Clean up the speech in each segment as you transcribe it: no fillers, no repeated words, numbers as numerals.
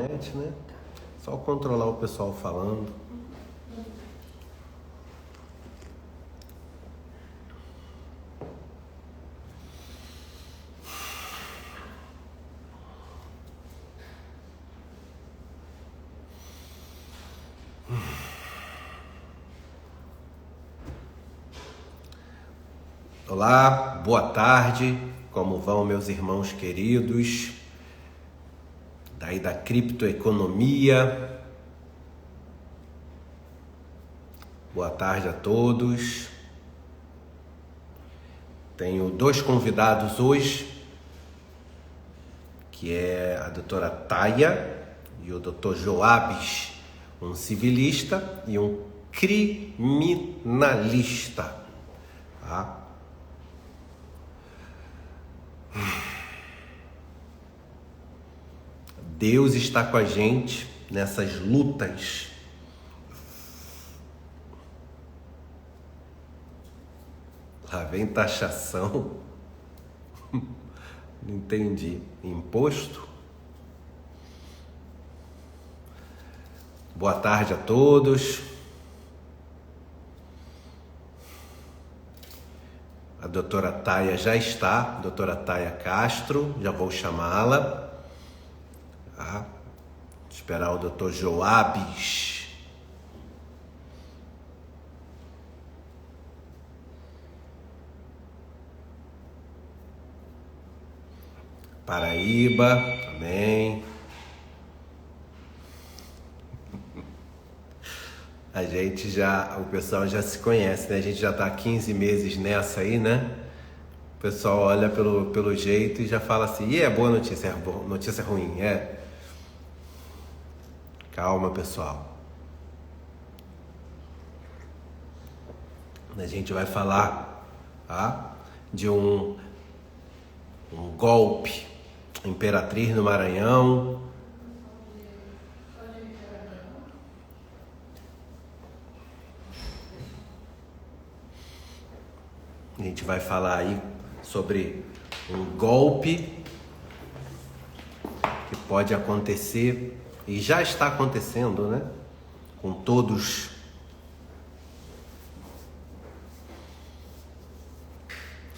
internet, né? Só controlar o pessoal falando. Olá, boa tarde, como vão meus irmãos queridos, daí da criptoeconomia? Boa tarde a todos. Tenho dois convidados hoje, que é a doutora Taya e o doutor Joabes, um civilista e um criminalista, tá? Deus está com a gente nessas lutas. Lá vem taxação. Não entendi. Imposto? Boa tarde a todos. A doutora Taya já está, doutora Taya Castro, já vou chamá-la. Tá? Esperar o doutor Joabes. Paraíba, também. A gente já, o pessoal já se conhece, né? A gente já tá há 15 meses nessa aí, né? O pessoal olha pelo jeito e já fala assim, e é boa notícia, é notícia ruim, é. Calma, pessoal. A gente vai falar, tá? De um golpe. Imperatriz no Maranhão. A gente vai falar aí sobre um golpe que pode acontecer e já está acontecendo, né? Com todos.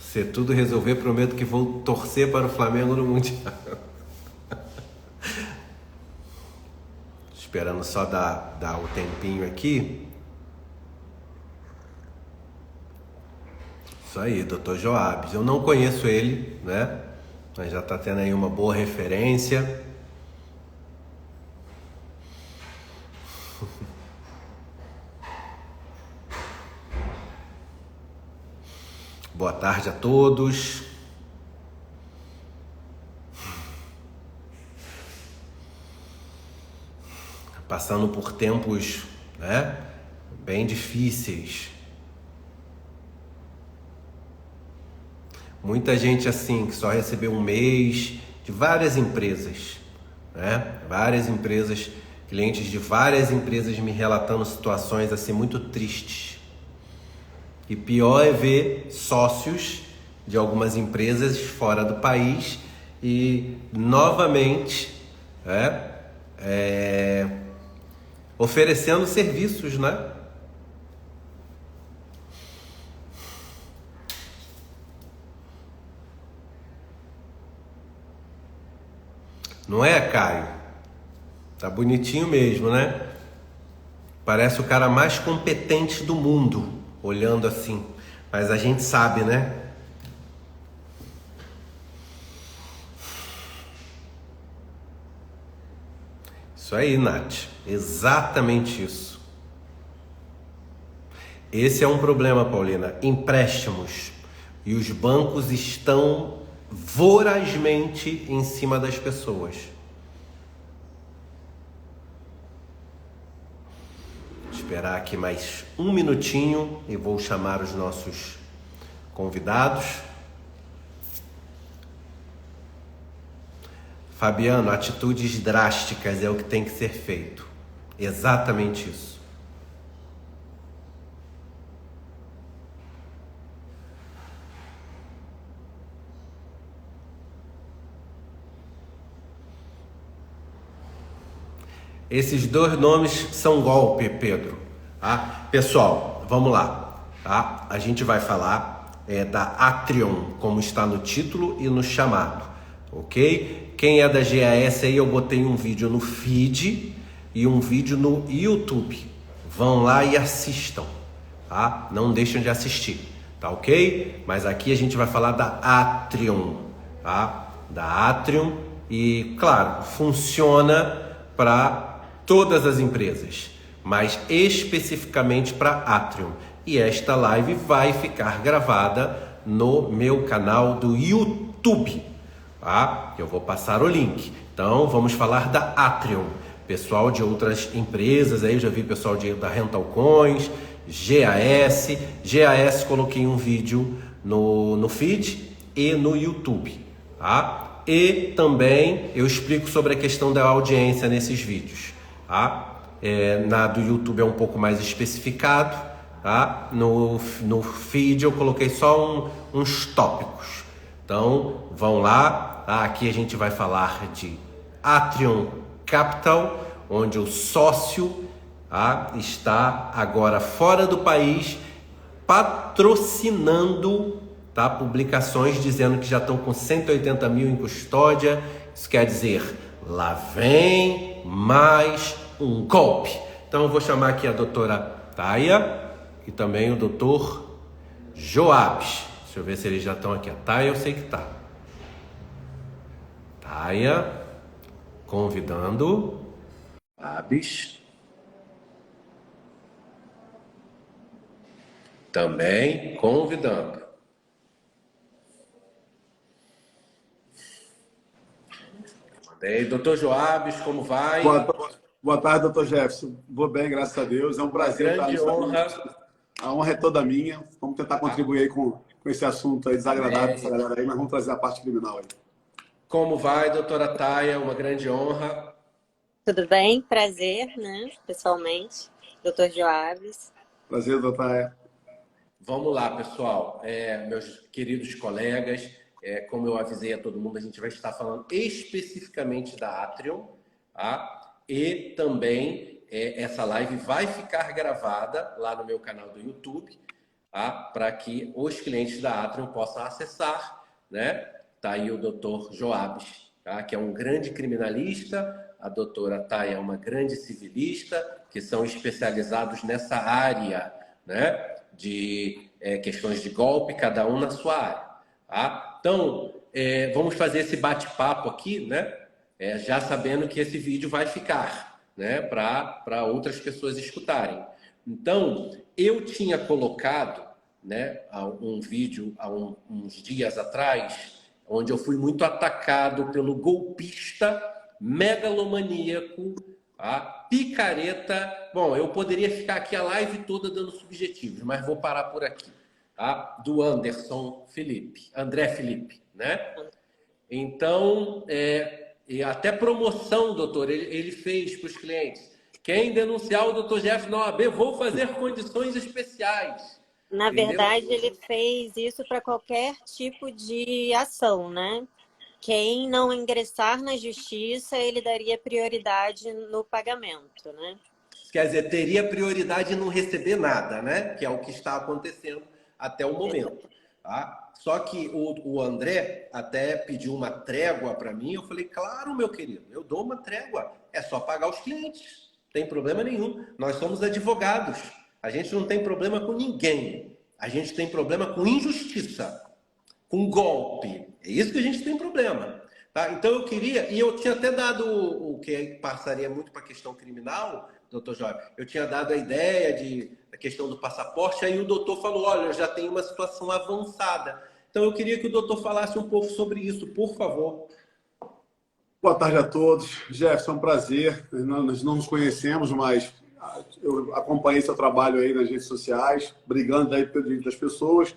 Se tudo resolver, prometo que vou torcer para o Flamengo no Mundial. Esperando só dar o tempinho aqui. Isso aí, doutor Joabes. Eu não conheço ele, né? Mas já está tendo aí uma boa referência. Boa tarde a todos. Passando por tempos, né, bem difíceis. Muita gente assim que só recebeu um mês, de várias empresas, né? Várias empresas, clientes de várias empresas me relatando situações assim muito tristes. E pior é ver sócios de algumas empresas fora do país e novamente oferecendo serviços, né? Não é, Caio? Tá bonitinho mesmo, né? Parece o cara mais competente do mundo, olhando assim. Mas a gente sabe, né? Isso aí, Nath. Exatamente isso. Esse é um problema, Paulina. Empréstimos. E os bancos estão vorazmente em cima das pessoas. Vou esperar aqui mais um minutinho e vou chamar os nossos convidados. Fabiano, atitudes drásticas é o que tem que ser feito. Exatamente isso. Esses dois nomes são golpe, Pedro. Tá? Pessoal, vamos lá. Tá? A gente vai falar da Atrium, como está no título e no chamado. Ok? Quem é da GAS aí, eu botei um vídeo no feed e um vídeo no YouTube. Vão lá e assistam. Tá? Não deixem de assistir. Tá ok? Mas aqui a gente vai falar da Atrium. Tá? Da Atrium. E, claro, funciona para todas as empresas, mas especificamente para Atrium. E esta live vai ficar gravada no meu canal do YouTube, tá? Eu vou passar o link. Então, vamos falar da Atrium. Pessoal de outras empresas, aí eu já vi pessoal da Rental Coins, GAS, coloquei um vídeo no feed e no YouTube, tá? E também eu explico sobre a questão da audiência nesses vídeos. Tá? Na do YouTube é um pouco mais especificado, tá? No feed eu coloquei só uns tópicos. Então vão lá, tá? Aqui a gente vai falar de Atrium Capital, onde o sócio, tá, está agora fora do país patrocinando, tá, publicações dizendo que já estão com 180 mil em custódia. Isso quer dizer, lá vem mais um golpe. Então eu vou chamar aqui a doutora Taia e também o doutor Joabes. Deixa eu ver se eles já estão aqui. A Taia eu sei que tá. Taia, convidando. Joabes. Também convidando. Mandei. Doutor Joabes, como vai? Boa tarde, doutor Jefferson. Vou bem, graças a Deus. É um prazer estar grande honra. A honra é toda minha. Vamos tentar contribuir aí com esse assunto aí desagradável dessa galera aí, mas vamos trazer a parte criminal aí. Como vai, doutora Taia? Uma grande honra. Tudo bem? Prazer, né? Pessoalmente. Doutor Joabes. Prazer, doutor Taia. Vamos lá, pessoal. Meus queridos colegas, como eu avisei a todo mundo, a gente vai estar falando especificamente da Atrium, tá? E também essa live vai ficar gravada lá no meu canal do YouTube, tá? Para que os clientes da Atrium possam acessar, né? Tá aí o doutor Joabes, tá? Que é um grande criminalista, a doutora Taia é uma grande civilista, que são especializados nessa área, né? De questões de golpe, cada um na sua área, tá? Então, vamos fazer esse bate-papo aqui, né? Já sabendo que esse vídeo vai ficar, né, para outras pessoas escutarem. Então, eu tinha colocado, né, um vídeo há uns dias atrás, onde eu fui muito atacado pelo golpista megalomaníaco, tá? Picareta. Bom, eu poderia ficar aqui a live toda dando subjetivos, mas vou parar por aqui, tá? Do André Felipe, né? Então, e até promoção, doutor, ele fez para os clientes. Quem denunciar o doutor Jeff na OAB, vou fazer condições especiais. Na verdade, ele fez isso para qualquer tipo de ação, né? Quem não ingressar na justiça, ele daria prioridade no pagamento, né? Quer dizer, teria prioridade em não receber nada, né? Que é o que está acontecendo até o momento. Tá? Só que o André até pediu uma trégua para mim. Eu falei, claro, meu querido, eu dou uma trégua. É só pagar os clientes. Não tem problema nenhum. Nós somos advogados. A gente não tem problema com ninguém. A gente tem problema com injustiça, com golpe. É isso que a gente tem problema. Tá? Então eu queria, e eu tinha até dado o que passaria muito para a questão criminal, doutor Jorge, eu tinha dado a ideia da questão do passaporte, aí o doutor falou, olha, eu já tenho uma situação avançada. Então eu queria que o doutor falasse um pouco sobre isso, por favor. Boa tarde a todos. Jefferson, é um prazer. Nós não nos conhecemos, mas eu acompanhei seu trabalho aí nas redes sociais, brigando aí pelo direito das pessoas.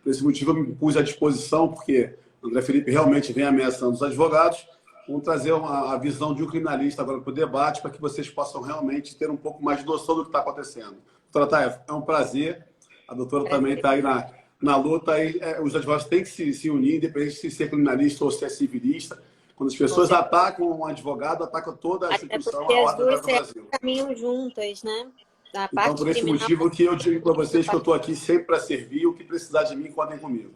Por esse motivo eu me pus à disposição, porque o André Felipe realmente vem ameaçando os advogados. Vamos trazer a visão de um criminalista agora para o debate, para que vocês possam realmente ter um pouco mais de noção do que está acontecendo. Doutora Taia, é um prazer. A doutora também está aí na luta. Aí, os advogados têm que se unir, independente de ser criminalista ou se é civilista. Quando as pessoas atacam um advogado, atacam toda a Até instituição, porque a as ordem duas do Brasil. caminham juntas, né? A Então, parte por esse criminal... motivo que eu digo para vocês que eu estou aqui sempre para servir, o que precisar de mim, contem comigo.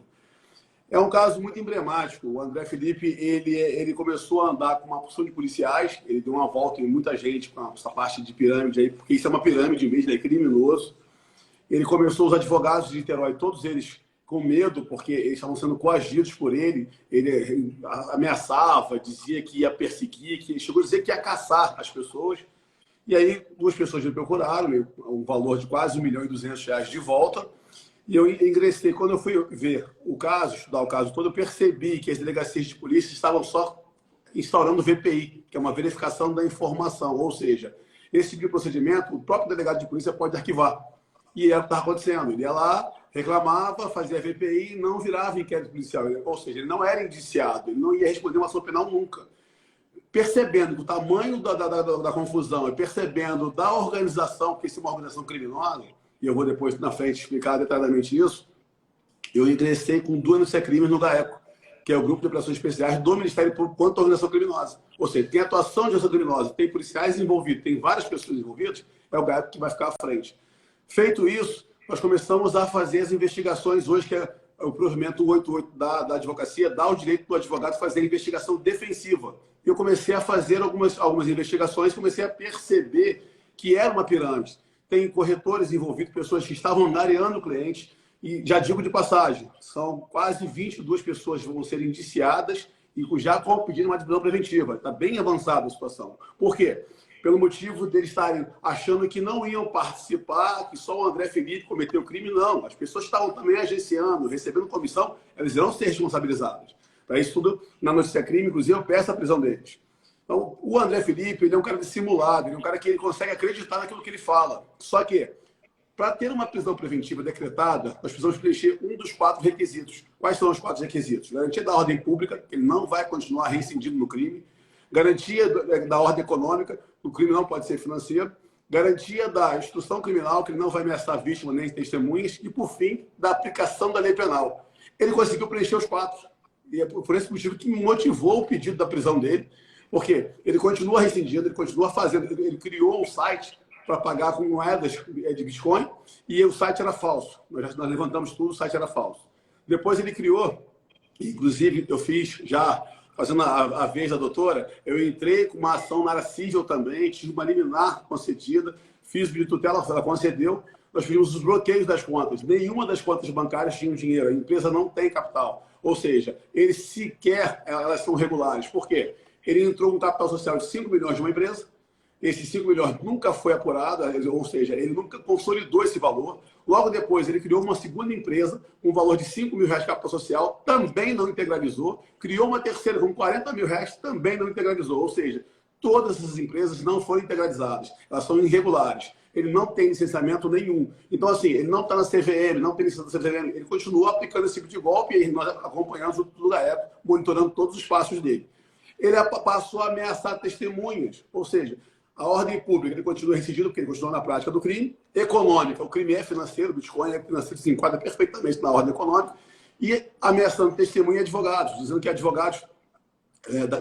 É um caso muito emblemático. O André Felipe, ele começou a andar com uma porção de policiais, ele deu uma volta em muita gente com essa parte de pirâmide aí, porque isso é uma pirâmide mesmo, é criminoso. Ele começou os advogados de Niterói, todos eles com medo, porque eles estavam sendo coagidos por ele. Ele ameaçava, dizia que ia perseguir, que chegou a dizer que ia caçar as pessoas. E aí, duas pessoas me procuraram, um valor de quase R$1.200.000 de volta. E eu ingressei. Quando eu fui ver o caso, estudar o caso todo, eu percebi que as delegacias de polícia estavam só instaurando VPI, que é uma verificação da informação. Ou seja, esse tipo de procedimento, o próprio delegado de polícia pode arquivar. E era o que estava acontecendo. Ele ia lá, reclamava, fazia VPI e não virava inquérito policial. Ou seja, ele não era indiciado, ele não ia responder uma ação penal nunca. Percebendo o tamanho da confusão e percebendo da organização, porque isso é uma organização criminosa, e eu vou depois na frente explicar detalhadamente isso, eu ingressei com 2 denúncias-crimes no GAECO, que é o Grupo de Operações Especiais do Ministério Público quanto à organização criminosa. Ou seja, tem atuação de organização criminosa, tem policiais envolvidos, tem várias pessoas envolvidas, é o GAECO que vai ficar à frente. Feito isso, nós começamos a fazer as investigações hoje, que é o provimento 188 da advocacia, dá o direito do advogado fazer a investigação defensiva. Eu comecei a fazer algumas investigações, comecei a perceber que era uma pirâmide. Tem corretores envolvidos, pessoas que estavam angariando o cliente, e já digo de passagem, são quase 22 pessoas que vão ser indiciadas e já com pedido uma prisão preventiva. Está bem avançada a situação. Por quê? Pelo motivo deles estarem achando que não iam participar, que só o André Felipe cometeu crime, não. As pessoas estavam também agenciando, recebendo comissão, elas irão ser responsabilizadas. Para isso tudo, na notícia crime, inclusive, eu peço a prisão deles. Então, o André Felipe, ele é um cara dissimulado, ele é um cara que ele consegue acreditar naquilo que ele fala. Só que, para ter uma prisão preventiva decretada, nós precisamos preencher um dos 4 requisitos. Quais são os 4 requisitos? Garantia da ordem pública, que ele não vai continuar reincidindo no crime. Garantia da ordem econômica, o crime não pode ser financeiro. Garantia da instrução criminal, que ele não vai ameaçar vítima nem testemunhas. E, por fim, da aplicação da lei penal. Ele conseguiu preencher os 4. E é por esse motivo que me motivou o pedido da prisão dele. Porque ele continua reincidindo, ele continua fazendo. Ele criou um site para pagar com moedas de Bitcoin e o site era falso. Nós levantamos tudo, o site era falso. Depois ele criou, inclusive eu fiz já, fazendo a vez da doutora, eu entrei com uma ação na área civil também, tive uma liminar concedida, fiz pedido de tutela, ela concedeu, nós fizemos os bloqueios das contas. Nenhuma das contas bancárias tinha dinheiro, a empresa não tem capital. Ou seja, eles sequer, elas são regulares. Por quê? Ele entrou com um capital social de 5 milhões de uma empresa, esses 5 milhões nunca foi apurado, ou seja, ele nunca consolidou esse valor. Logo depois, ele criou uma segunda empresa com um valor de 5 mil reais de capital social, também não integralizou. Criou uma terceira com 40 mil reais, também não integralizou. Ou seja, todas essas empresas não foram integralizadas, elas são irregulares. Ele não tem licenciamento nenhum. Então, assim, ele não está na CVM, não tem licença da CVM, ele continua aplicando esse tipo de golpe e nós acompanhamos junto do GAECO, monitorando todos os passos dele. Ele passou a ameaçar testemunhas, ou seja, a ordem pública, ele continua reincidindo, porque ele continua na prática do crime. Econômica, o crime é financeiro, o Bitcoin é financeiro, se enquadra perfeitamente na ordem econômica. E ameaçando testemunha e advogados, dizendo que advogados,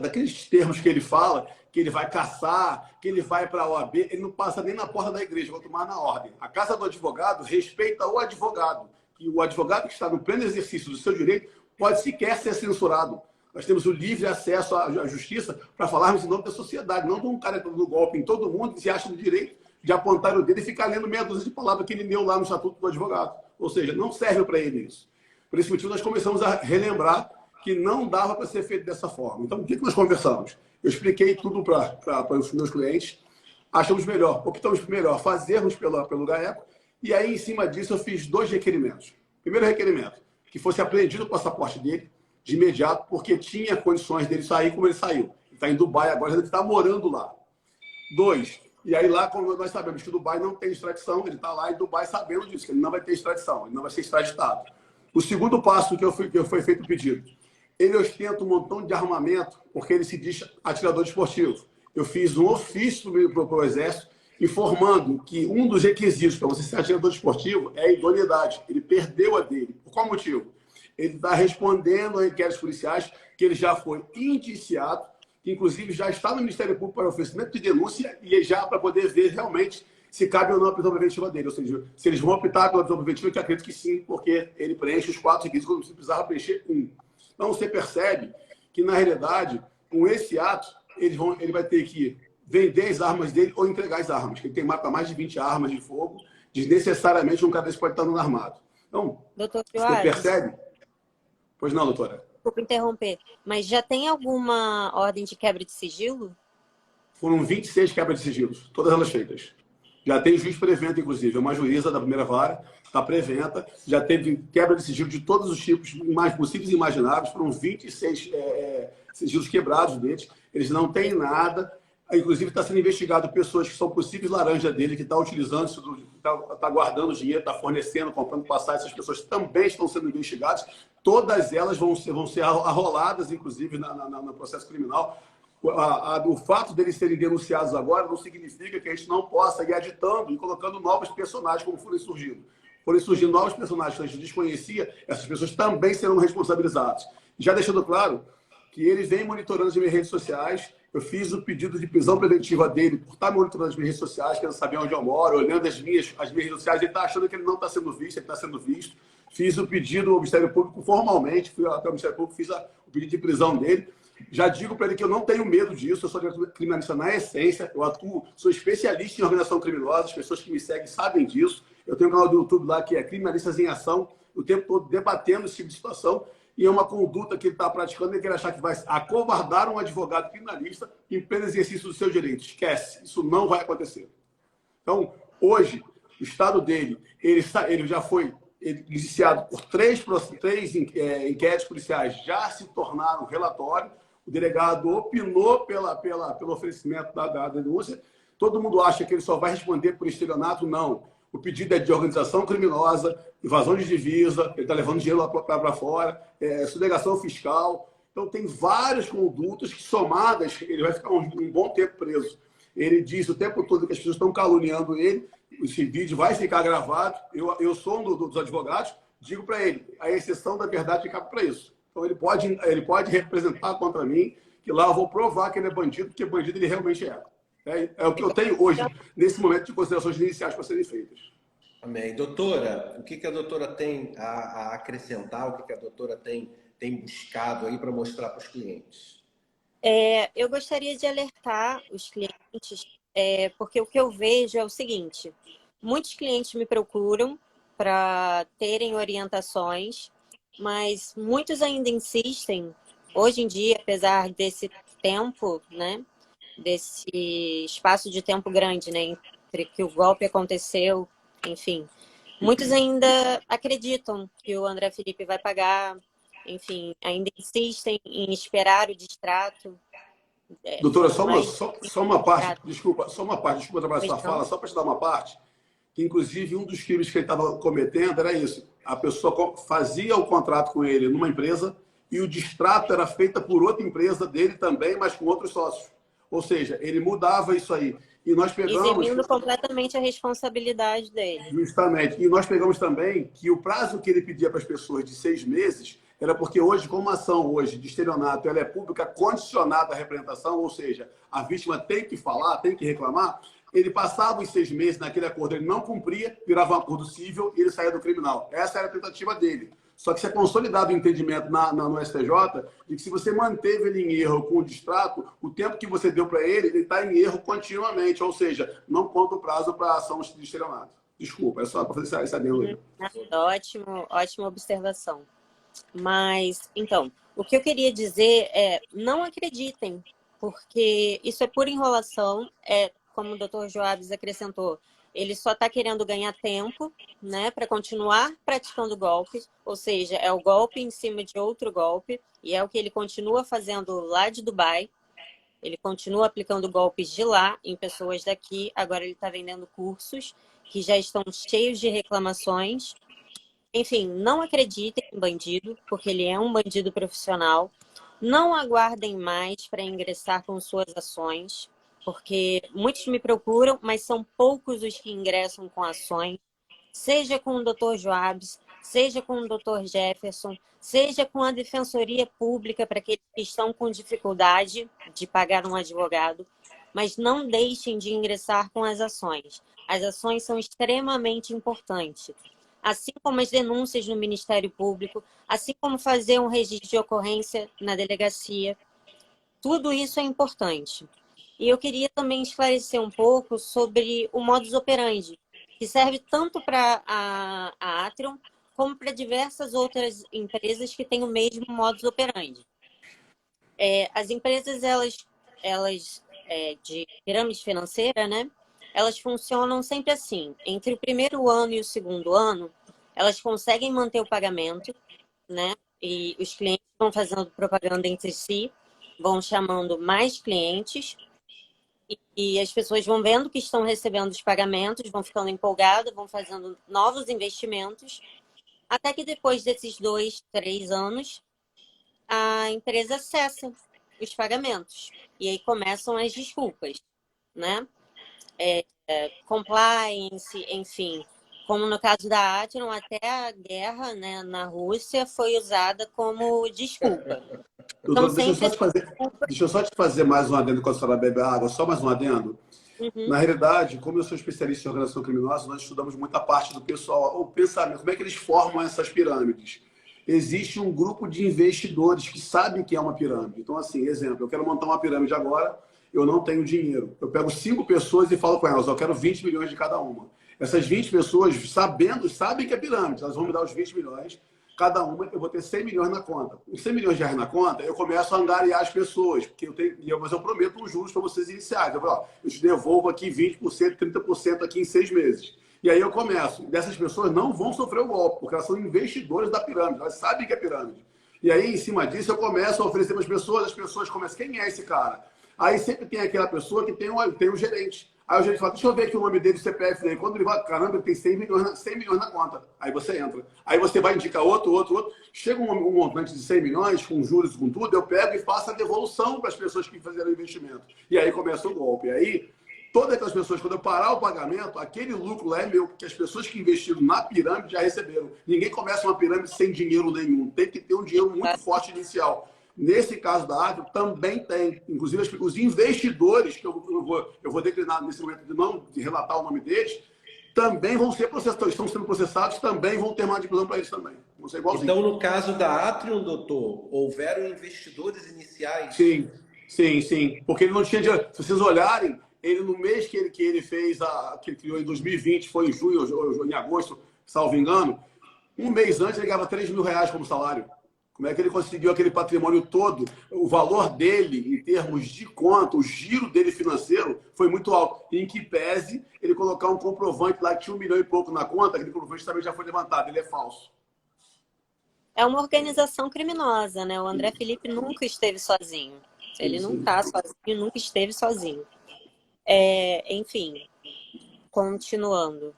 daqueles termos que ele fala, que ele vai caçar, que ele vai para a OAB, ele não passa nem na porta da igreja, quanto mais na ordem. A casa do advogado respeita o advogado. E o advogado que está no pleno exercício do seu direito pode sequer ser censurado. Nós temos o livre acesso à justiça para falarmos em nome da sociedade, não de um cara dando golpe em todo mundo que se acha no direito de apontar o dedo e ficar lendo meia dúzia de palavras que ele leu lá no Estatuto do Advogado. Ou seja, não serve para ele isso. Por esse motivo, nós começamos a relembrar que não dava para ser feito dessa forma. Então, o que nós conversamos? Eu expliquei tudo para os meus clientes, achamos melhor, optamos por melhor fazermos pelo GAECO, e aí, em cima disso, eu fiz 2 requerimentos. Primeiro requerimento, que fosse apreendido o passaporte dele, de imediato, porque tinha condições dele sair como ele saiu. Ele está em Dubai agora, ele está morando lá. 2, e aí lá, como nós sabemos que Dubai não tem extradição, ele está lá em Dubai sabendo disso, que ele não vai ter extradição, ele não vai ser extraditado. O segundo passo que foi feito o pedido, ele ostenta um montão de armamento, porque ele se diz atirador desportivo. Eu fiz um ofício para o Exército, informando que um dos requisitos para você ser atirador desportivo é a idoneidade. Ele perdeu a dele. Por qual motivo? Ele está respondendo a inquéritos policiais que ele já foi indiciado, que inclusive já está no Ministério Público para oferecimento de denúncia e já para poder ver realmente se cabe ou não a prisão preventiva dele. Ou seja, se eles vão optar pela prisão preventiva, que acredito que sim, porque ele preenche os 4 requisitos quando você precisava preencher um. Então você percebe que, na realidade, com esse ato, ele vai ter que vender as armas dele ou entregar as armas. Ele tem mais de 20 armas de fogo, desnecessariamente um cara desse pode estar no armado. Então, Doutor você Joás, percebe? Pois não, doutora? desculpa interromper, mas já tem alguma ordem de quebra de sigilo? Foram 26 quebras de sigilos, todas elas feitas. Já tem juiz prevento, inclusive. Uma juíza da primeira vara está preventa. Já teve quebra de sigilo de todos os tipos mais possíveis e imagináveis. Foram 26 sigilos quebrados deles. Eles não têm nada. Inclusive, está sendo investigado pessoas que são possíveis laranja dele, que estão utilizando isso, está guardando dinheiro, está fornecendo, comprando passagem. Essas pessoas também estão sendo investigadas. Todas elas vão ser arroladas, inclusive, no processo criminal. O fato deles serem denunciados agora não significa que a gente não possa ir aditando e colocando novos personagens como forem surgindo. Forem surgindo novos personagens que a gente desconhecia, essas pessoas também serão responsabilizadas. Já deixando claro que ele vem monitorando as minhas redes sociais. Eu fiz o pedido de prisão preventiva dele por estar monitorando as minhas redes sociais, querendo saber onde eu moro, olhando as minhas redes sociais. Ele está achando que ele não está sendo visto, ele está sendo visto. Fiz o pedido ao Ministério Público formalmente, fui até o Ministério Público, fiz o pedido de prisão dele. Já digo para ele que eu não tenho medo disso, eu sou criminalista na essência, eu atuo, sou especialista em organização criminosa, as pessoas que me seguem sabem disso. Eu tenho um canal do YouTube lá que é Criminalistas em Ação, o tempo todo debatendo esse tipo de situação, e é uma conduta que ele está praticando, ele quer achar que vai acovardar um advogado criminalista em pleno exercício do seu direito. Esquece, isso não vai acontecer. Então, hoje, o estado dele, ele já foi indiciado por três inquéritos policiais, já se tornaram relatório. O delegado opinou pelo oferecimento da denúncia. Todo mundo acha que ele só vai responder por estelionato? Não. O pedido é de organização criminosa, invasão de divisa, ele está levando dinheiro lá para fora, sonegação fiscal. Então, tem várias condutas que, somadas, ele vai ficar um bom tempo preso. Ele diz o tempo todo que as pessoas estão caluniando ele. Esse vídeo vai ficar gravado. Eu sou um dos advogados, digo para ele, a exceção da verdade cabe para isso. Então, ele pode representar contra mim, que lá eu vou provar que ele é bandido, porque bandido ele realmente é. É o que eu tenho hoje, nesse momento de considerações iniciais para serem feitas. Amém. Doutora, o que a doutora tem a acrescentar, o que a doutora tem buscado aí para mostrar para os clientes? Eu gostaria de alertar os clientes, porque o que eu vejo é o seguinte, muitos clientes me procuram para terem orientações, mas muitos ainda insistem, hoje em dia, apesar desse tempo, né, desse espaço de tempo grande, né, entre que o golpe aconteceu, enfim, muitos ainda acreditam que o André Felipe vai pagar, enfim, ainda insistem em esperar o distrato. Doutora, só uma parte, desculpa trabalhar sua fala, só para te dar uma parte, que inclusive um dos crimes que ele estava cometendo era isso. A pessoa fazia o contrato com ele numa empresa e o distrato era feito por outra empresa dele também, mas com outros sócios. Ou seja, ele mudava isso aí. E nós pegamos... Eximindo completamente a responsabilidade dele. Justamente. E nós pegamos também que o prazo que ele pedia para as pessoas de 6 meses era porque hoje, como a ação hoje de estelionato ela é pública condicionada à representação, ou seja, a vítima tem que falar, tem que reclamar, ele passava os 6 meses naquele acordo, ele não cumpria, virava um acordo civil e ele saía do criminal. Essa era a tentativa dele. Só que se é consolidado o entendimento no STJ de que se você manteve ele em erro com o distrato, o tempo que você deu para ele está em erro continuamente, ou seja, não conta o prazo para a ação de estelionato. Desculpa, é só para fazer esse adendo aí. Ótima observação. Mas, então, o que eu queria dizer é, não acreditem, porque isso é pura enrolação, como o Dr. Joabes acrescentou, ele só está querendo ganhar tempo, né, para continuar praticando golpe, ou seja, é o golpe em cima de outro golpe, e é o que ele continua fazendo lá de Dubai. Ele continua aplicando golpes de lá em pessoas daqui. Agora ele está vendendo cursos que já estão cheios de reclamações. Enfim, não acreditem em bandido, porque ele é um bandido profissional. Não aguardem mais para ingressar com suas ações, porque muitos me procuram, mas são poucos os que ingressam com ações, seja com o Dr. Joabes, seja com o Dr. Jefferson, seja com a Defensoria Pública para aqueles que estão com dificuldade de pagar um advogado, mas não deixem de ingressar com as ações. As ações são extremamente importantes, assim como as denúncias no Ministério Público, assim como fazer um registro de ocorrência na delegacia. Tudo isso é importante. E eu queria também esclarecer um pouco sobre o modus operandi, que serve tanto para a Atrium, como para diversas outras empresas que têm o mesmo modus operandi. As empresas, elas de pirâmide financeira, né? Elas funcionam sempre assim. Entre o primeiro ano e o segundo ano, elas conseguem manter o pagamento, né? E os clientes vão fazendo propaganda entre si, vão chamando mais clientes, e as pessoas vão vendo que estão recebendo os pagamentos, vão ficando empolgadas, vão fazendo novos investimentos, até que depois desses 2, 3 anos, a empresa cessa os pagamentos. E aí começam as desculpas, né? Compliance, enfim. Como no caso da Atrium, até a guerra, né, na Rússia foi usada como desculpa. Então, Doutor, deixa eu só te fazer mais um adendo quando a senhora bebe água, só mais um adendo. Uhum. Na realidade, como eu sou especialista em organização criminosa, nós estudamos muita parte do pessoal, o pensamento, como é que eles formam essas pirâmides. Existe um grupo de investidores que sabem que é uma pirâmide. Então, assim, exemplo, eu quero montar uma pirâmide agora, eu não tenho dinheiro. Eu pego 5 pessoas e falo com elas, eu quero 20 milhões de cada uma. Essas 20 pessoas, sabem que é pirâmide, elas vão me dar os 20 milhões, cada uma, eu vou ter 100 milhões na conta. Com 100 milhões de reais na conta, eu começo a angariar as pessoas, porque mas eu prometo os juros para vocês iniciais. Eu falo, ó, eu te devolvo aqui 20%, 30% aqui em 6 meses. E aí eu começo. Dessas pessoas não vão sofrer o golpe, porque elas são investidores da pirâmide, elas sabem que é pirâmide. E aí, em cima disso, eu começo a oferecer para as pessoas começam, quem é esse cara? Aí sempre tem aquela pessoa que tem um gerente. Aí o gerente fala, deixa eu ver aqui o nome dele, o CPF dele. Quando ele vai, caramba, ele tem 100 milhões na conta. Aí você entra. Aí você vai indicar outro. Chega um montante de 100 milhões, com juros, com tudo, eu pego e faço a devolução para as pessoas que fizeram o investimento. E aí começa o golpe. Aí, todas aquelas pessoas, quando eu parar o pagamento, aquele lucro lá é meu, porque as pessoas que investiram na pirâmide já receberam. Ninguém começa uma pirâmide sem dinheiro nenhum. Tem que ter um dinheiro muito forte inicial. Nesse caso da Atrium, também tem. Inclusive, os investidores, que eu vou declinar nesse momento de relatar o nome deles, também vão ser processados, estão sendo processados, também vão ter uma prisão para eles também. Vão ser igualzinho. Então, no caso da Atrium, doutor, houveram investidores iniciais? Sim. Porque ele não tinha dinheiro. Se vocês olharem, ele no mês que ele fez, que ele criou em 2020, foi em junho ou em agosto, salvo engano, um mês antes ele ganhava 3 mil reais como salário. Como é que ele conseguiu aquele patrimônio todo? O valor dele, em termos de conta, o giro dele financeiro foi muito alto. Em que pese ele colocar um comprovante lá que tinha 1 milhão e pouco na conta, aquele comprovante também já foi levantado, ele é falso. É uma organização criminosa, né? O André Felipe nunca esteve sozinho. Ele não está sozinho, nunca esteve sozinho. Enfim, continuando.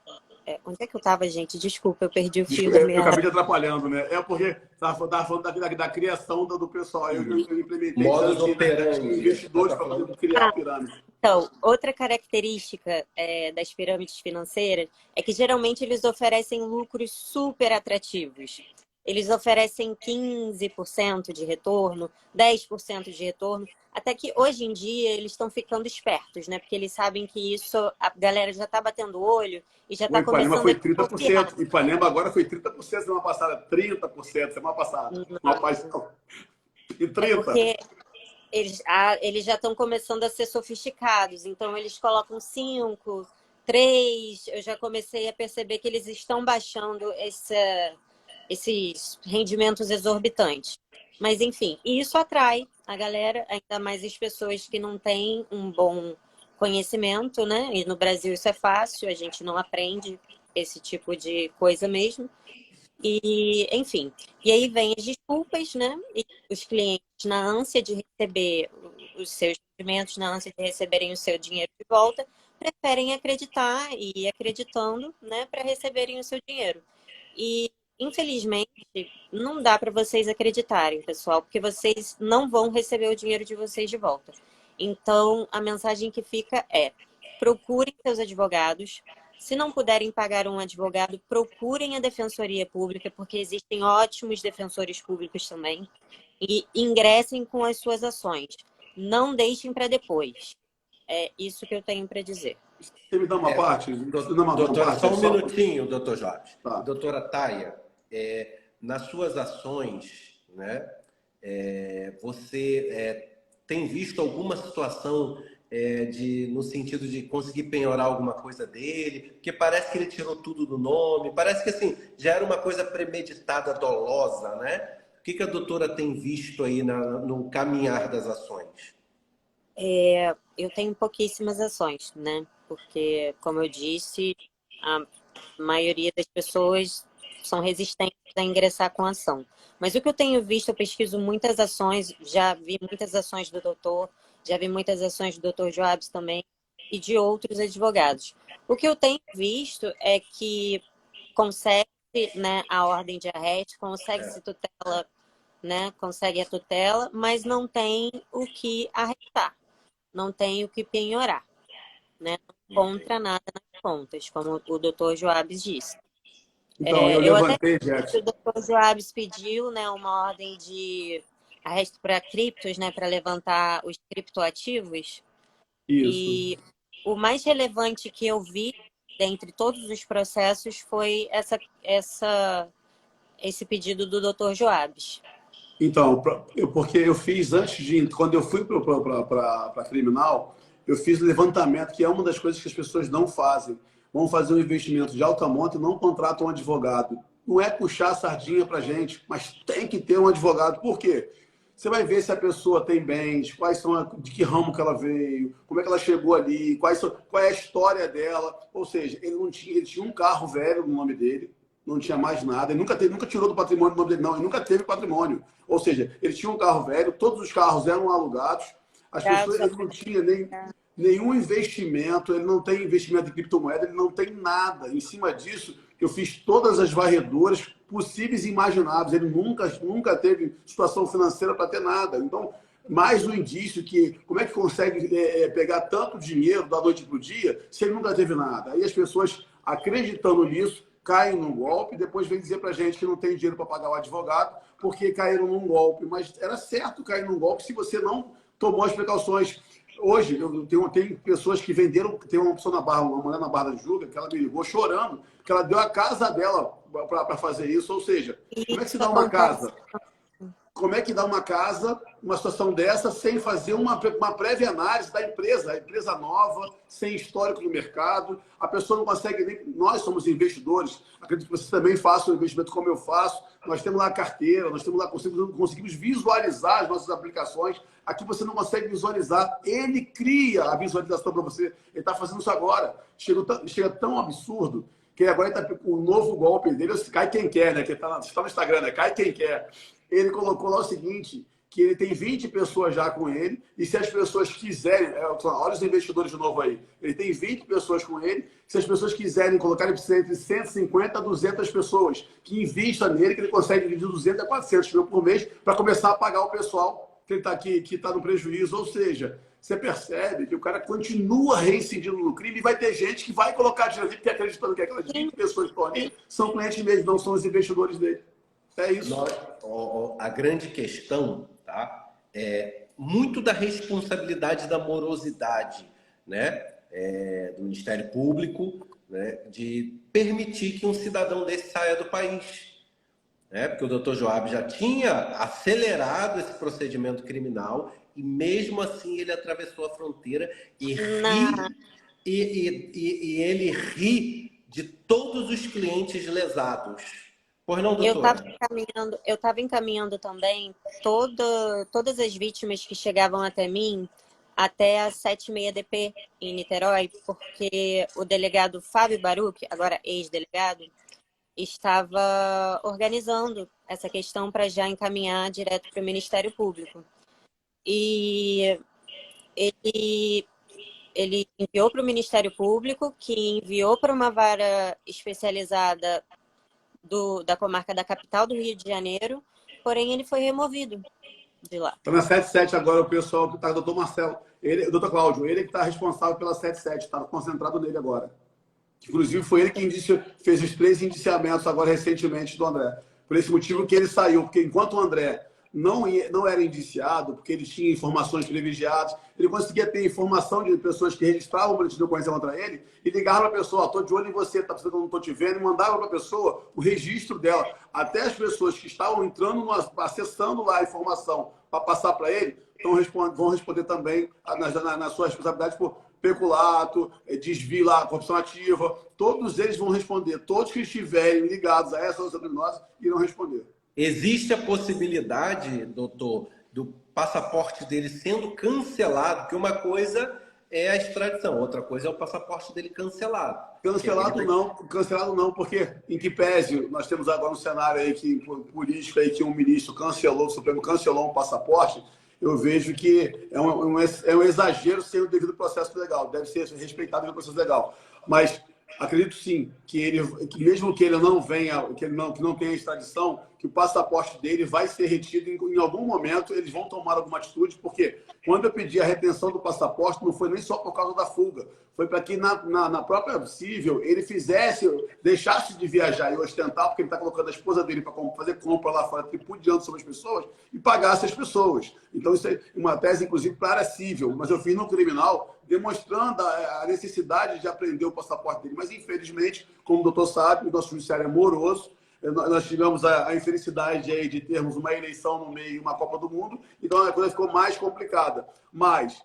Onde é que eu estava, gente? Desculpa, eu perdi o fio da minha... Eu acabei te atrapalhando, né? É porque estava falando da criação do pessoal. Eu implementei modus operandi. Investidores para criar a pirâmide. Então, outra característica das pirâmides financeiras é que geralmente eles oferecem lucros super atrativos. Eles oferecem 15% de retorno, 10% de retorno, até que hoje em dia eles estão ficando espertos, né? Porque eles sabem que isso, a galera já está batendo o olho e já está começando a... O Ipanema foi 30%. O Ipanema agora foi 30% semana passada, 30% semana passada. E 30%. É porque eles já estão começando a ser sofisticados, então eles colocam 5, 3, eu já comecei a perceber que eles estão baixando esses rendimentos exorbitantes. Mas, enfim, isso atrai a galera, ainda mais as pessoas que não têm um bom conhecimento, né? E no Brasil isso é fácil, a gente não aprende esse tipo de coisa mesmo. E, enfim, e aí vem as desculpas, né? E os clientes, na ânsia de receber os seus rendimentos, na ânsia de receberem o seu dinheiro de volta, preferem acreditar e ir acreditando, né, para receberem o seu dinheiro. E, infelizmente, não dá para vocês acreditarem, pessoal, porque vocês não vão receber o dinheiro de vocês de volta. Então, a mensagem que fica é: procurem seus advogados, Se não puderem pagar um advogado, procurem a Defensoria Pública, porque existem ótimos defensores públicos também, e ingressem com as suas ações. Não deixem para depois. É isso que eu tenho para dizer. Você me dá uma parte? Você dá uma Doutora, parte? só um minutinho, doutor Jorge. Tá. Doutora Taia, nas suas ações, né, você tem visto alguma situação no sentido de conseguir penhorar alguma coisa dele? Porque parece que ele tirou tudo do nome, parece que assim, já era uma coisa premeditada, dolosa, né? O que a doutora tem visto aí no caminhar das ações? Eu tenho pouquíssimas ações, né? Porque, como eu disse, a maioria das pessoas são resistentes a ingressar com ação. Mas o que eu tenho visto, eu pesquiso muitas ações, já vi muitas ações do doutor, já vi muitas ações do doutor Joabs também e de outros advogados. O que eu tenho visto é que consegue, né, a ordem de arresto, consegue-se tutela, né, consegue a tutela, mas não tem o que arrestar, não tem o que penhorar, né, não encontra nada nas contas, como o doutor Joabs disse. Então, eu levantei, Jefferson. O doutor Joabs pediu, né, uma ordem de arresto para criptos, né, para levantar os criptoativos. Isso. E o mais relevante que eu vi dentre todos os processos foi esse pedido do doutor Joabs. Então, porque eu fiz quando eu fui para criminal, eu fiz levantamento, que é uma das coisas que as pessoas não fazem. Vão fazer um investimento de alta monta e não contratam um advogado. Não é puxar a sardinha para gente, mas tem que ter um advogado. Por quê? Você vai ver se a pessoa tem bens, de que ramo que ela veio, como é que ela chegou ali, qual é a história dela. Ou seja, ele tinha um carro velho no nome dele, não tinha mais nada, ele nunca tirou do patrimônio do nome dele, não, ele nunca teve patrimônio. Ou seja, ele tinha um carro velho, todos os carros eram alugados, ele não tinha nenhum investimento, ele não tem investimento em criptomoeda, ele não tem nada. Em cima disso, eu fiz todas as varreduras possíveis e imagináveis. Ele nunca teve situação financeira para ter nada. Então, mais um indício que como é que consegue pegar tanto dinheiro da noite para o dia se ele nunca teve nada. Aí as pessoas, acreditando nisso, caem num golpe, depois vem dizer para a gente que não tem dinheiro para pagar o advogado porque caíram num golpe. Mas era certo cair num golpe se você não tomou as precauções. Hoje, eu tenho pessoas que venderam, tem uma pessoa na Barra, uma mulher na Barra da Juga, que ela me ligou chorando, que ela deu a casa dela para fazer isso. Ou seja, como é que se dá uma casa? Como é que dá uma casa, uma situação dessa, sem fazer uma prévia análise da empresa, a empresa nova, sem histórico no mercado? A pessoa não consegue nem... Nós somos investidores, acredito que vocês também façam um investimento como eu faço. Nós temos lá a carteira, nós temos lá, conseguimos visualizar as nossas aplicações. Aqui você não consegue visualizar, ele cria a visualização para você. Ele está fazendo isso agora. Chega tão absurdo que agora ele está com o novo golpe dele, cai quem quer, né? Que está no Instagram, né? Cai quem quer. Ele colocou lá o seguinte, que ele tem 20 pessoas já com ele, e se as pessoas quiserem, olha os investidores de novo aí, ele tem 20 pessoas com ele, se as pessoas quiserem colocar, ele precisa entre 150 a 200 pessoas que invista nele, que ele consegue dividir 200 a 400 mil por mês para começar a pagar o pessoal que ele está aqui, que está no prejuízo. Ou seja, você percebe que o cara continua reincidindo no crime e vai ter gente que vai colocar dinheiro ali porque acreditando que aquelas 20 pessoas que estão ali são clientes mesmo, não são os investidores dele. É isso. A grande questão, tá, é muito da responsabilidade da morosidade, né, do Ministério Público, né, de permitir que um cidadão desse saia do país. Né, porque o doutor Joab já tinha acelerado esse procedimento criminal e mesmo assim ele atravessou a fronteira e ele ri de todos os clientes lesados. Pois não, doutora? Eu estava encaminhando também todas as vítimas que chegavam até mim até a 76DP em Niterói, porque o delegado Fábio Baruch, agora ex-delegado, estava organizando essa questão para já encaminhar direto para o Ministério Público. E ele enviou para o Ministério Público, que enviou para uma vara especializada da comarca da capital do Rio de Janeiro, porém ele foi removido de lá. Está na 77 agora o pessoal que está, o doutor Marcelo, o doutor Cláudio, ele que está responsável pela 77, está concentrado nele agora. Inclusive, foi ele que fez os 3 indiciamentos agora recentemente do André. Por esse motivo que ele saiu, porque enquanto o André não era indiciado, porque ele tinha informações privilegiadas, ele conseguia ter informação de pessoas que registravam o boletim de ocorrência contra ele e ligava para a pessoa: estou de olho em você, está precisando que eu não estou te vendo, e mandava para a pessoa o registro dela. Até as pessoas que estavam entrando, acessando lá a informação para passar para ele, vão responder também na sua responsabilidade por peculato, desvio lá, corrupção ativa. Todos eles vão responder. Todos que estiverem ligados a essa criminosa irão responder. Existe a possibilidade, doutor, do passaporte dele sendo cancelado, que uma coisa é a extradição, outra coisa é o passaporte dele cancelado. Cancelado não, porque em que pese, nós temos agora um cenário aí político aí que um ministro cancelou, o Supremo cancelou um passaporte. Eu vejo que é um exagero sem o devido processo legal, deve ser respeitado no processo legal. Mas acredito sim que mesmo que ele não venha, que não tenha extradição, que o passaporte dele vai ser retido em algum momento, eles vão tomar alguma atitude, porque quando eu pedi a retenção do passaporte, não foi nem só por causa da fuga, foi para que na própria cível ele deixasse de viajar e ostentar, porque ele está colocando a esposa dele para fazer compra lá fora, tripudiando sobre as pessoas, e pagasse as pessoas. Então isso é uma tese, inclusive, para a área cível, mas eu fiz no criminal, demonstrando a necessidade de aprender o passaporte dele. Mas, infelizmente, como o doutor sabe, o nosso judiciário é moroso. Nós tivemos a infelicidade aí de termos uma eleição no meio e uma Copa do Mundo, então a coisa ficou mais complicada. Mas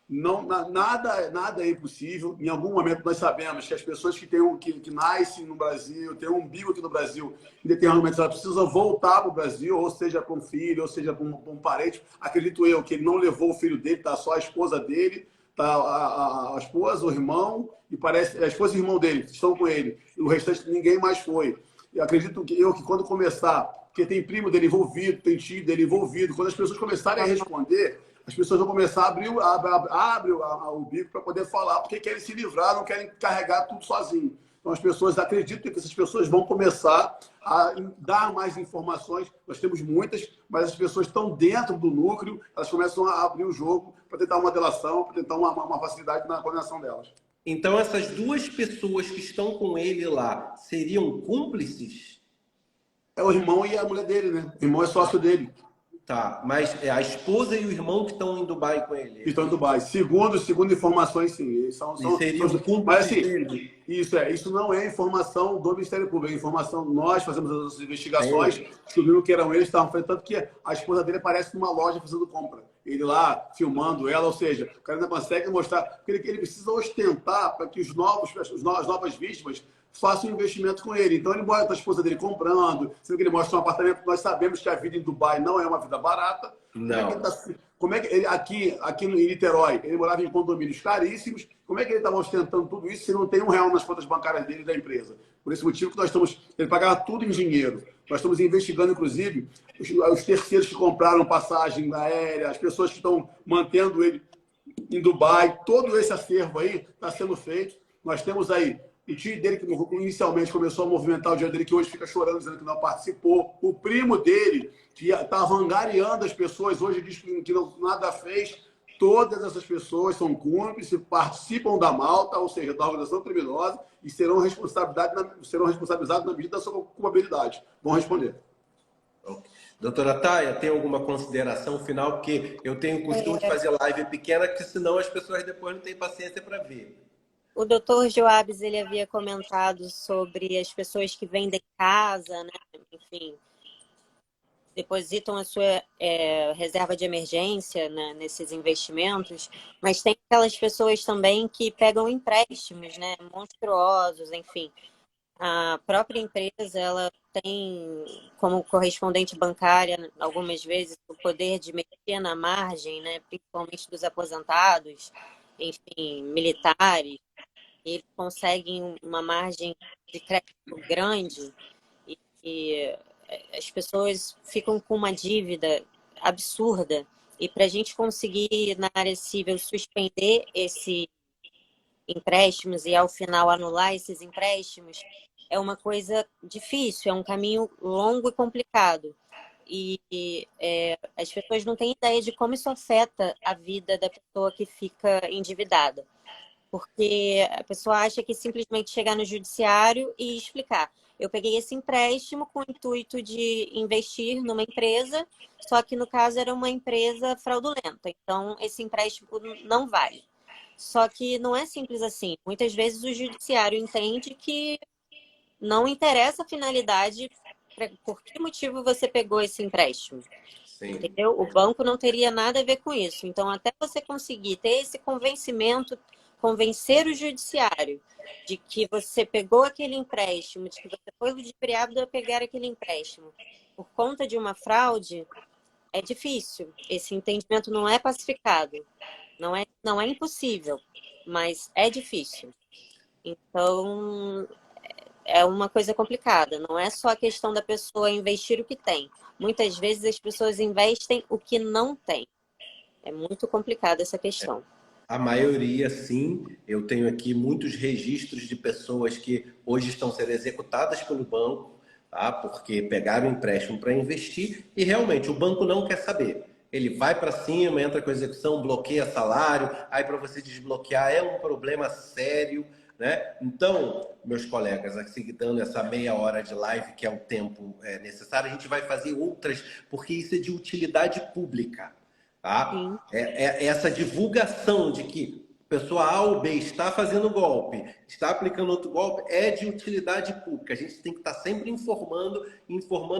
nada é impossível. Em algum momento nós sabemos que as pessoas que nascem no Brasil, têm um umbigo aqui no Brasil, em determinado momento elas precisam voltar para o Brasil, ou seja, para um filho, ou seja, para um parente. Acredito eu que ele não levou o filho dele, está só a esposa dele, tá a esposa, o irmão, e parece a esposa e o irmão dele estão com ele. E o restante ninguém mais foi. E acredito que quando começar, porque tem primo dele envolvido, tem tio dele envolvido, quando as pessoas começarem a responder, as pessoas vão começar a abrir o bico para poder falar, porque querem se livrar, não querem carregar tudo sozinho. Então as pessoas acreditam que essas pessoas vão começar a dar mais informações. Nós temos muitas, mas as pessoas estão dentro do núcleo, elas começam a abrir o jogo para tentar uma delação, para tentar uma facilidade na condenação delas. Então, essas 2 pessoas que estão com ele lá seriam cúmplices? É o irmão e a mulher dele, né? O irmão é sócio dele. Tá, mas é a esposa e o irmão que estão em Dubai com ele? Que estão em Dubai. Segundo informações, sim. Eles seriam cúmplices mas, assim, dele? Isso não é informação do Ministério Público, é informação, nós fazemos as nossas investigações, descobriram que eram eles, estavam fazendo, tanto que a esposa dele aparece numa loja fazendo compra. Ele lá, filmando ela, ou seja, o cara ainda consegue mostrar, porque ele precisa ostentar para que as novas vítimas façam um investimento com ele. Então ele mostra a esposa dele comprando, sendo que ele mostra um apartamento. Nós sabemos que a vida em Dubai não é uma vida barata. Não. Como é que ele, aqui em Niterói, ele morava em condomínios caríssimos. Como é que ele estava ostentando tudo isso se não tem R$1 nas contas bancárias dele e da empresa? Por esse motivo que ele pagava tudo em dinheiro. Nós estamos investigando, inclusive, os terceiros que compraram passagem aérea, as pessoas que estão mantendo ele em Dubai. Todo esse acervo aí está sendo feito. Nós temos aí o tio dele, que inicialmente começou a movimentar o dinheiro dele, que hoje fica chorando, dizendo que não participou. O primo dele, que estava angariando as pessoas, hoje diz que nada fez. Todas essas pessoas são cúmplices, participam da malta, ou seja, da organização criminosa, e serão responsabilizados na medida da sua culpabilidade. Vão responder. Doutora Thaia, tem alguma consideração final? Porque eu tenho o costume de fazer live pequena, que senão as pessoas depois não têm paciência para ver. O doutor Joabes, ele havia comentado sobre as pessoas que vendem casa, né? Enfim, depositam a sua reserva de emergência, né, nesses investimentos, mas tem aquelas pessoas também que pegam empréstimos, né, monstruosos, enfim. A própria empresa, ela tem como correspondente bancária, algumas vezes, o poder de mexer na margem, né, principalmente dos aposentados, enfim, militares. Eles conseguem uma margem de crédito grande e as pessoas ficam com uma dívida absurda. E para a gente conseguir, na área civil, suspender esses empréstimos e, ao final, anular esses empréstimos, é uma coisa difícil, é um caminho longo e complicado. E as pessoas não têm ideia de como isso afeta a vida da pessoa que fica endividada. Porque a pessoa acha que simplesmente chegar no judiciário e explicar. Eu peguei esse empréstimo com o intuito de investir numa empresa, só que no caso era uma empresa fraudulenta. Então, esse empréstimo não vale. Só que não é simples assim. Muitas vezes o judiciário entende que não interessa a finalidade, por que motivo você pegou esse empréstimo. Sim. Entendeu? O banco não teria nada a ver com isso. Então, até você conseguir ter esse convencimento, convencer o judiciário de que você pegou aquele empréstimo, de que você foi ludibriado a pegar aquele empréstimo por conta de uma fraude, é difícil. Esse entendimento não é pacificado. Não é impossível, mas é difícil. Então, é uma coisa complicada. Não é só a questão da pessoa investir o que tem. Muitas vezes as pessoas investem o que não tem. É muito complicada essa questão. A maioria, sim. Eu tenho aqui muitos registros de pessoas que hoje estão sendo executadas pelo banco, tá? Porque pegaram empréstimo para investir e realmente o banco não quer saber. Ele vai para cima, entra com execução, bloqueia salário, aí para você desbloquear é um problema sério, né? Então, meus colegas, aqui dando essa meia hora de live, que é o tempo necessário, a gente vai fazer outras, porque isso é de utilidade pública. Tá? Essa divulgação de que pessoa A ou B está fazendo golpe, está aplicando outro golpe, é de utilidade pública. A gente tem que estar sempre informando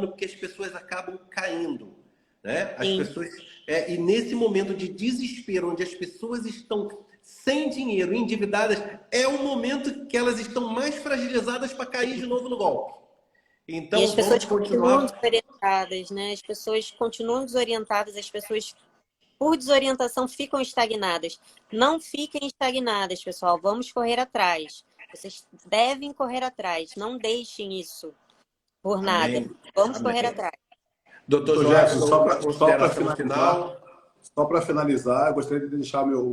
porque as pessoas acabam caindo. Né? As pessoas, e nesse momento de desespero, onde as pessoas estão sem dinheiro, endividadas, é o momento que elas estão mais fragilizadas para cair de novo no golpe. Então, e as pessoas vamos continuar. continuam desorientadas, né? As pessoas continuam desorientadas, as pessoas por desorientação ficam estagnadas. Não fiquem estagnadas, pessoal. Vamos correr atrás. Vocês devem correr atrás. Não deixem isso por nada. Amém. Vamos correr atrás. Doutor Jefferson, só para finalizar, eu gostaria de deixar meu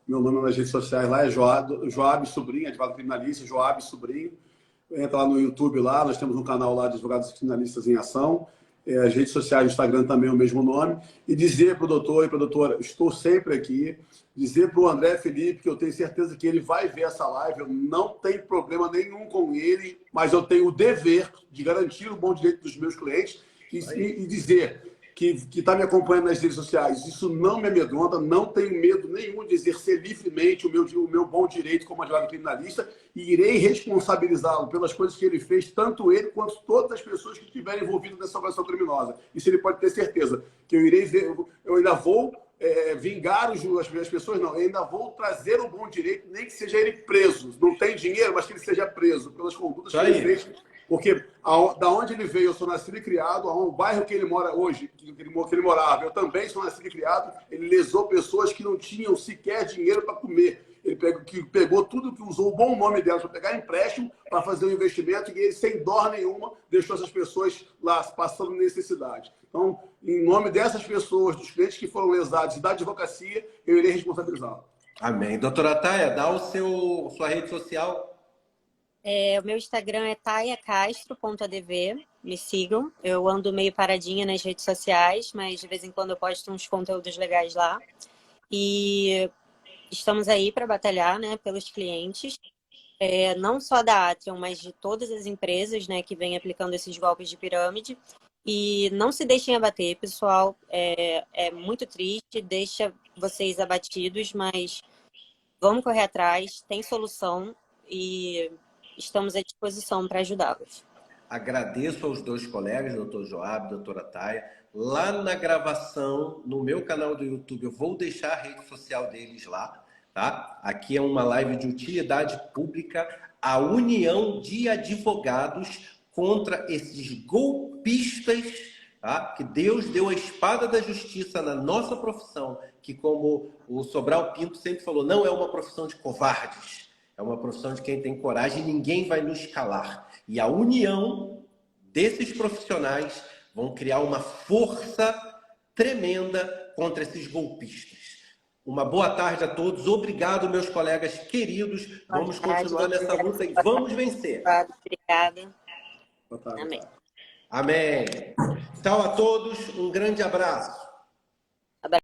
nome nas redes sociais lá, é Joab Sobrinho, advogado criminalista, Joab Sobrinho. Entra lá no YouTube, lá, nós temos um canal lá de advogados criminalistas em ação. As redes sociais, o Instagram também é o mesmo nome. E dizer para o doutor e para a doutora, estou sempre aqui. Dizer para o André Felipe, que eu tenho certeza que ele vai ver essa live, eu não tenho problema nenhum com ele, mas eu tenho o dever de garantir o bom direito dos meus clientes e dizer que está me acompanhando nas redes sociais, isso não me amedronta, não tenho medo nenhum de exercer livremente o meu bom direito como advogado criminalista e irei responsabilizá-lo pelas coisas que ele fez, tanto ele quanto todas as pessoas que estiverem envolvidas nessa organização criminosa. Isso ele pode ter certeza, que eu irei ver, eu ainda vou vingar as pessoas, não, eu ainda vou trazer o bom direito, nem que seja ele preso. Não tem dinheiro, mas que ele seja preso pelas condutas que ele fez. Porque da onde ele veio, eu sou nascido e criado, o bairro que ele mora hoje, que ele morava, eu também sou nascido e criado, ele lesou pessoas que não tinham sequer dinheiro para comer. Ele pegou tudo que usou o bom nome delas para pegar empréstimo, para fazer um investimento, e ele, sem dó nenhuma, deixou essas pessoas lá passando necessidade. Então, em nome dessas pessoas, dos clientes que foram lesados e da advocacia, eu irei responsabilizá-lo. Amém. Doutora Taia, dá sua rede social. O meu Instagram é taiacastro.adv. Me sigam. Eu ando meio paradinha nas redes sociais, mas de vez em quando eu posto uns conteúdos legais lá. E estamos aí para batalhar, né, pelos clientes, não só da Atrium, mas de todas as empresas, né, que vêm aplicando esses golpes de pirâmide. E não se deixem abater, pessoal. É muito triste, deixa vocês abatidos, mas vamos correr atrás, tem solução e estamos à disposição para ajudá-los. Agradeço aos dois colegas, doutor Joab, doutora Taia. Lá na gravação, no meu canal do YouTube, eu vou deixar a rede social deles lá, tá? Aqui é uma live de utilidade pública, a união de advogados contra esses golpistas, tá? Que Deus deu a espada da justiça na nossa profissão, que como o Sobral Pinto sempre falou, não é uma profissão de covardes. É uma profissão de quem tem coragem e ninguém vai nos calar. E a união desses profissionais vão criar uma força tremenda contra esses golpistas. Uma boa tarde a todos. Obrigado, meus colegas queridos. Vamos continuar nessa luta e vamos vencer. Obrigada. Boa tarde. Amém. Amém. Tchau a todos. Um grande abraço.